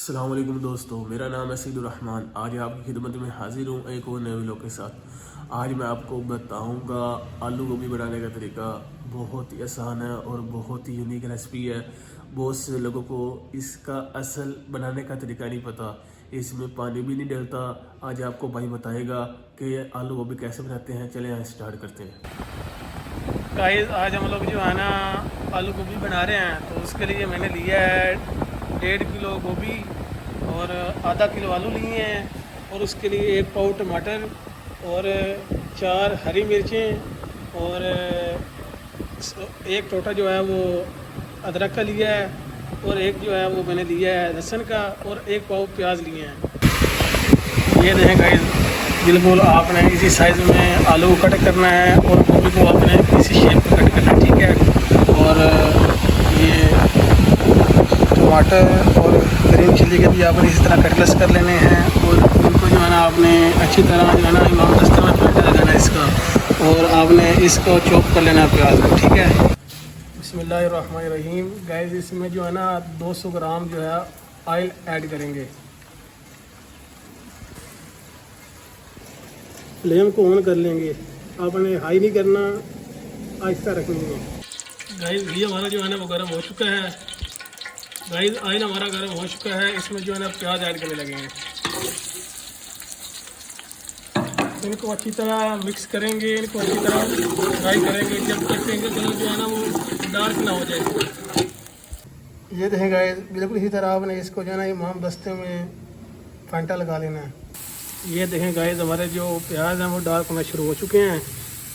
अस्सलाम वालेकुम दोस्तों, मेरा नाम है सईदुर्रहमान। आज आपकी खिदमत में हाजिर हूँ एक और नए वीडियो के साथ। आज मैं आपको बताऊँगा आलू गोभी बनाने का तरीका। बहुत ही आसान है और बहुत ही यूनिक रेसिपी है। बहुत से लोगों को इसका असल बनाने का तरीका नहीं पता, इसमें पानी भी नहीं डलता। आज आपको भाई बताएगा कि आलू गोभी कैसे बनाते हैं। चले यहाँ स्टार्ट करते हैं। गाइस आज हम लोग जो है ना आलू गोभी बना रहे हैं, तो उसके लिए मैंने लिया है 1.5 किलो गोभी और आधा किलो आलू लिए हैं, और उसके लिए 1 पाव टमाटर और 4 हरी मिर्चें और एक टोटा जो है वो अदरक का लिया है, और एक जो है वो मैंने लिया है लहसुन का, और 1 पाव प्याज लिए हैं। ये देखें गाइस, बिल्कुल आपने इसी साइज़ में आलू कट करना है और गोभी को आपने इसी शेप में कट करना है, ठीक है। और ये टमाटर और ग्रीन चिल्ली के भी आपने इसी तरह कटलेस कर लेने हैं, और इनको जो है ना आपने अच्छी तरह जो है ना इमाम दस्ते में फेंटा लगाना है इसका, और आपने इसको चॉप कर लेना है प्याज को, ठीक है। बिस्मिल्लाहिर्रहमानिर्रहीम। गाइस इसमें जो है ना 200 ग्राम जो है ऑयल ऐड करेंगे। फ्लेम को ऑन कर लेंगे, आपने हाई नहीं करना, आहिस्ता रखनी है। गाइस घी हमारा जो है ना वो गर्म हो चुका है। गाइस ऑयल हमारा गर्म हो चुका है, इसमें जो है ना प्याज ऐड करने लगेंगे। इनको अच्छी तरह मिक्स करेंगे, इनको अच्छी तरह फ्राई करेंगे जब तक इनका कलर जो है ना वो डार्क ना हो जाए। ये देखें गाइस, बिल्कुल इसी तरह आपने इसको जो है ना इमाम दस्ते में फेंटा लगा लेना है। ये देखें गाइस, हमारे जो प्याज हैं वो डार्क होना शुरू हो चुके हैं।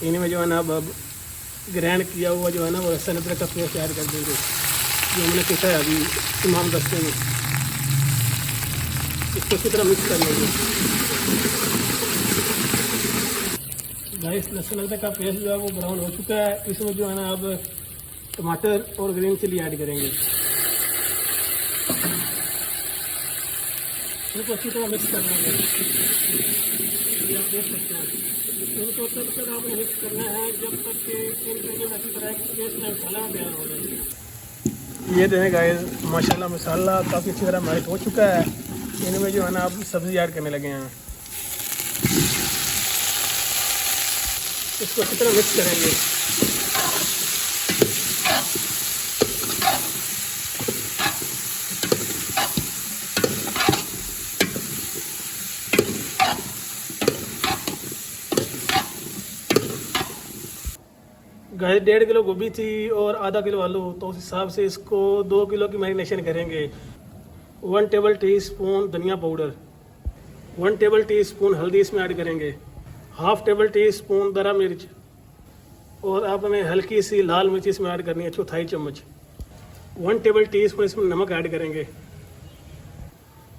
इनमें जो है ना अब ग्राइंड किया हुआ जो है ना वो लहसुन अदरक का पेस्ट ऐड कर देंगे, जो हमने पीसा है अभी इमाम दस्ते में। इसको अच्छी तरह मिक्स कर लेंगे। गाइस लहसुन अदरक का पेस्ट जो है वो ब्राउन हो चुका है। इसमें जो है ना अब टमाटर और ग्रीन चिली ऐड करेंगे, इनको अच्छी तरह मिक्स कर लेंगे। ये आप देख सकते हैं, इनको तब तक आपको मिक्स करना है जब तक कि इनके अच्छी तरह पेस्ट में मसाला तैयार हो जाए। ये देखें गाइस, माशाल्लाह मसाला काफ़ी अच्छी तरह मैरिनेट हो चुका है। इनमें जो है ना आप सब्ज़ी ऐड करने लगे हैं, इसको अच्छी तरह मिक्स करेंगे। गाइस 1.5 किलो गोभी थी और आधा किलो आलू, तो उस हिसाब से इसको 2 किलो की मैरिनेशन करेंगे। 1 टेबल टी स्पून धनिया पाउडर, 1 टेबल टी स्पून हल्दी इसमें ऐड करेंगे, हाफ टेबल टी स्पून दरा मिर्च, और आपने हल्की सी लाल मिर्च इसमें ऐड करनी है, चौथाई चम्मच। 1 टेबल टी स्पून इसमें नमक ऐड करेंगे,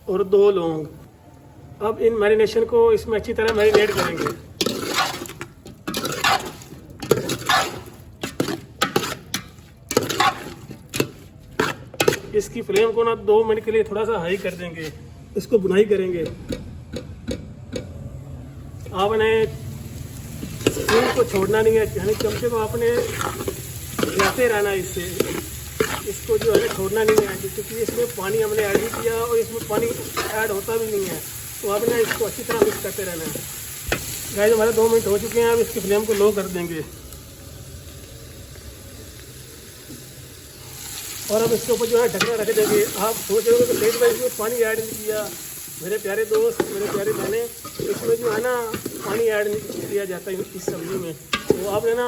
और 2 लौंग। अब इन मैरिनेशन को इसमें अच्छी तरह मैरिनेट करेंगे। इसकी फ्लेम को ना 2 मिनट के लिए थोड़ा सा हाई कर देंगे, इसको बुनाई करेंगे। आपने स्पून को छोड़ना नहीं है, यानी चमचे को आपने हिलाते रहना है इससे, इसको जो है छोड़ना नहीं है, क्योंकि इसमें पानी हमने ऐड नहीं किया और इसमें पानी ऐड होता भी नहीं है, तो आपने इसको अच्छी तरह मिक्स करते रहना है। गाइस हमारे 2 मिनट हो चुके हैं, अब इसकी फ्लेम को लो कर देंगे, और अब इसके ऊपर जो है ढकना रख देंगे। आप सोच रहे हो कि लेट भाई इसमें पानी ऐड नहीं किया। मेरे प्यारे दोस्त, मेरे प्यारे बहने, इसमें जो है ना पानी ऐड नहीं किया जाता इस सब्ज़ी में, तो आपने ना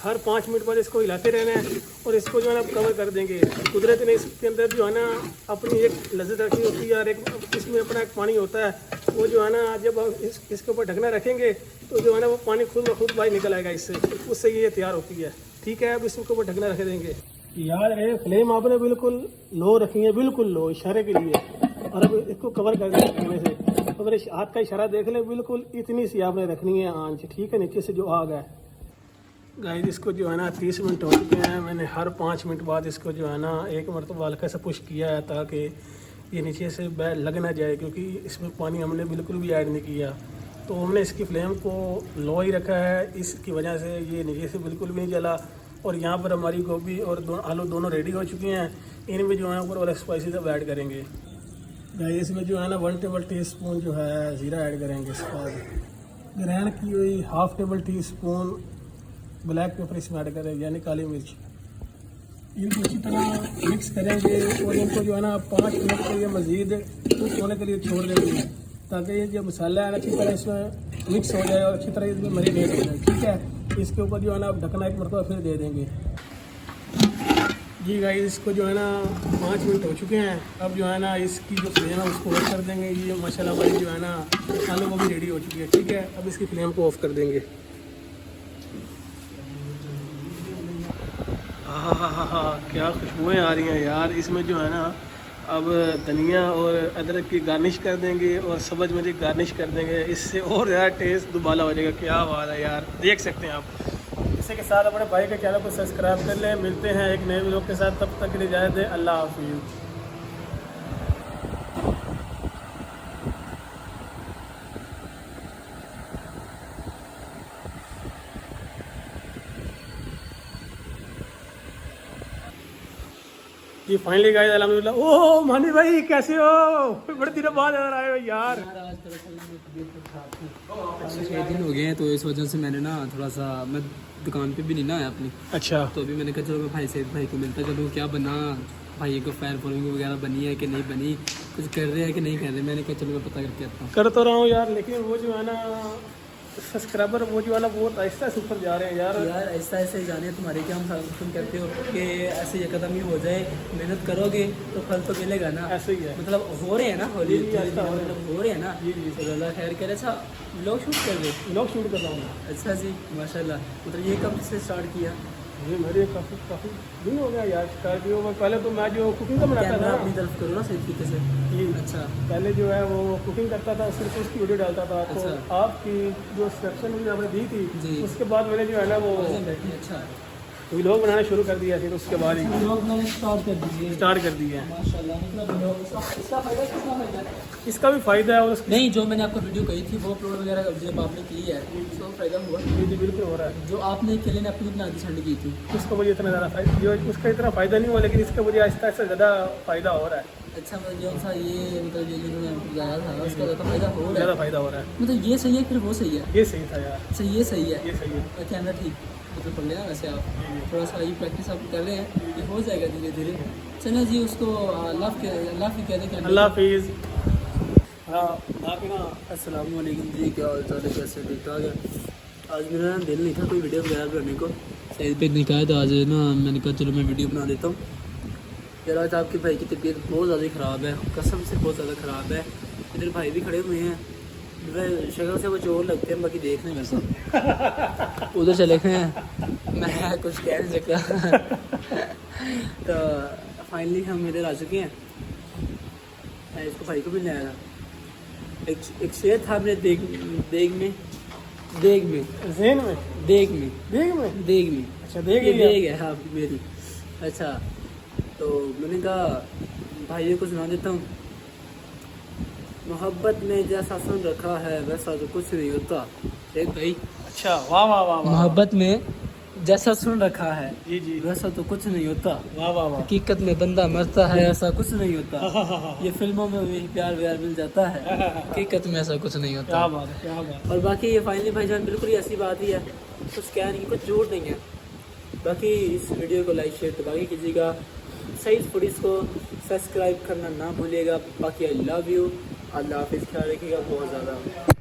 हर 5 मिनट बाद इसको हिलाते रहना है, और इसको जो है ना कवर कर देंगे। कुदरत ने इसके अंदर जो है ना अपनी एक लज्जत रखी होती है, और एक इसमें अपना एक पानी होता है, वो जो है ना जब इसके ऊपर ढकना रखेंगे तो जो है ना वो पानी खुद ब खुद बाहर निकल आएगा इससे, उससे ये तैयार होती है, ठीक है। अब इसके ऊपर ढकना रख देंगे। याद रहे फ्लेम आपने बिल्कुल लो रखी है, बिल्कुल लो इशारे के लिए, और अब इसको कवर कर देने से अगर हाथ का इशारा देख ले, बिल्कुल इतनी सी आपने रखनी है आंच, ठीक है, नीचे से जो आग है। गाइस इसको जो है ना 30 मिनट हो चुके हैं। मैंने हर 5 मिनट बाद इसको जो है ना एक मरतबा हल्का सा पुश किया है, ताकि ये नीचे से लग ना जाए, क्योंकि इसमें पानी हमने बिल्कुल भी ऐड नहीं किया। तो हमने इसकी फ्लेम को लो ही रखा है, इसकी वजह से ये नीचे से बिल्कुल भी नहीं जला। और यहाँ पर हमारी गोभी और आलू दोनों रेडी हो चुके हैं। इनमें जो है ऊपर वाला स्पाइसेस अब ऐड करेंगे। गाइस इसमें जो है ना 1 टेबल टी स्पून जो है ज़ीरा ऐड करेंगे। इसके बाद ग्रैंड की हुई 1/2 table tea spoon black pepper इसमें ऐड करेंगे, यानी काली मिर्च। इनको अच्छी तरह मिक्स करेंगे और इनको जो है ना 5 मिनट के लिए मज़ीद कुक होने के लिए छोड़ देंगे, ताकि ये जो मसाला है ना अच्छी तरह इसमें मिक्स हो जाए और अच्छी तरह इसमें मैरिनेट हो जाए। ठीक है, इसके ऊपर जो है ना आप ढकना एक मरतबा फिर दे देंगे। जी गाइस इसको जो है ना 5 मिनट हो चुके हैं। अब जो है ना इसकी जो फ्लेम है उसको ऑफ कर देंगे। ये माशाल्लाह हमारी जो है ना आलू गोभी रेडी हो चुकी है। ठीक है, अब इसकी फ्लेम को ऑफ कर देंगे। हाँ, क्या खुशबुएँ आ रही हैं यार। इसमें जो है ना अब धनिया और अदरक की गार्निश कर देंगे और सब्ज़ मिर्च गार्निश कर देंगे। इससे और यार टेस्ट दुबाला हो जाएगा। क्या बात है यार, देख सकते हैं आप। इसी के साथ अपने भाई के चैनल को सब्सक्राइब कर लें। मिलते हैं एक नए वीडियो के साथ, तब तक के लिए इजाज़त दें। अल्लाह हाफिज़। जी फाइनली गाइस अल्हम्दुलिल्लाह। ओह मानी भाई कैसे हो? बड़े दिनों बाद नजर आए हो यार। पिछले 6 दिन हो गए हैं, तो इस वजह से मैंने ना थोड़ा सा मैं दुकान पे भी नहीं ना आया अपनी। अच्छा, तो अभी मैंने कहा चलो मैं भाई से भाई को मिलता चलूँ, क्या बना भाई को फैन फॉलोइंग वगैरह बनी है कि नहीं बनी, कुछ कर रहे हैं कि नहीं कर रहे। मैंने कहा चलो मैं पता करके आता हूँ। कर तो रहा हूँ यार, लेकिन वो जो है ना सब्सक्राइबर वो जो है ना बहुत आहिस्ता से ऊपर जा रहे हैं यार। यार ऐसा ऐसे जाने तुम्हारे क्या हम तुम कहते हो कि ऐसे ये कदम ही हो जाए, मेहनत करोगे तो फल तो मिलेगा ना। ऐसे ही है, मतलब हो रहे हैं ना, जी, ऐसा हो रहा है। मतलब हो रहे हैं ना। जी, जी। तो अल्लाह खैर करे। अच्छा लोग शूट कर रहे, व्लॉग शूट कर रहा हूँ। अच्छा जी माशाल्लाह। मतलब ये कब से स्टार्ट किया? ये मेरे काफ़ी दिन हो गया यार स्कॉर्पियो में। पहले तो मैं जो कुकिंग का बनाता कैमरा था अपनी तरफ करो ना सही तरीके से। जी, अच्छा पहले जो है वो कुकिंग करता था, सिर्फ उसकी वीडियो डालता था। तो अच्छा। आपकी जो इंस्ट्रक्शन मुझे आपने दी थी जी। उसके बाद मैंने जो है ना वो अच्छा व्लॉग बनाना शुरू कर दिया। फिर उसके बाद ही लोग मैंने स्टार्ट कर दीजिए स्टार्ट कर दिया है। माशाल्लाह। मतलब लोग इसका फायदा कितना फायदा है? इसका भी फ़ायदा है और उसकी नहीं, जो मैंने आपको वीडियो कही थी वो अपलोड वगैरह जब आपने की है उसका फायदा हुआ? जी बिल्कुल हो रहा है। जो आपने अकेले ने अपनी अपनी आधी ठंड की थी उसका मुझे इतना ज़्यादा फायदा, जो उसका इतना फ़ायदा नहीं हुआ, लेकिन इसका मुझे आहिस्ता आहिस्ता ज़्यादा फ़ायदा हो रहा है। अच्छा, मतलब जो सा ये मतलब जो जिन्होंने बताया था उसका ज़्यादा फायदा हो रहा ज़्यादा है। फ़ायदा हो रहा है। मतलब ये सही है फिर वो सही है? ये सही था यार, अच्छा ये सही है। ये सही है। कैमरा ठीक मतलब पड़ गया वैसे। आप थोड़ा सा ये प्रैक्टिस आप कर रहे हैं, ये हो जाएगा धीरे धीरे। चलो जी, उसको अल्लाह की कहते हैं। अल्लाह हाफिज़। हाँ बाकी ना अस्सलाम वालेकुम जी, क्या हाल चाल है, कैसे ठीक ठाक है? आज मेरा ना दिल नहीं था कोई वीडियो वगैरह बनाने को, सईद पे निकाह है, तो आज ना मैंने कहा चलो मैं वीडियो बना देता हूँ। यार आज आपके भाई की तबीयत बहुत ज़्यादा ख़राब है, कसम से बहुत ज़्यादा ख़राब है। इधर भाई भी खड़े हुए हैं, शक्ल से वो चोर लगते हैं, बाकी देखने में सब उधर चले गए हैं, मैं कुछ कह नहीं सकता। तो फाइनली हम इधर आ चुके हैं। मैं इसको भाई को भी नहीं आया था। एक शेर था मेरे देग में ज़हन में देग में देख में। अच्छा देख ये लिया। देग है हाँ मेरी। अच्छा तो मैंने कहा भाइयों को सुना देता हूँ। मोहब्बत में जैसा सुन रखा है वैसा तो कुछ नहीं होता। देख भाई, अच्छा वाह वाह वाह वाह। मोहब्बत में जैसा सुन रखा है जी जी, वैसा तो कुछ नहीं होता। वाह वाह वाह। हकीकत में बंदा मरता है ऐसा कुछ नहीं होता। ये फिल्मों में भी प्यार व्यार मिल जाता है, हकीकत में ऐसा कुछ नहीं होता। क्या बात है, क्या बात है। और बाकी ये फाइनली भाईजान बिल्कुल ही ऐसी बात ही है, कुछ कह नहीं, कुछ झूठ नहीं है। बाकी इस वीडियो को लाइक शेयर दबाइए कीजिएगा, सईद फूडीज़ को सब्सक्राइब करना ना भूलिएगा। बाकी आई लव यू, अल्लाह हाफिज़, ख्याल रखिएगा बहुत ज़्यादा।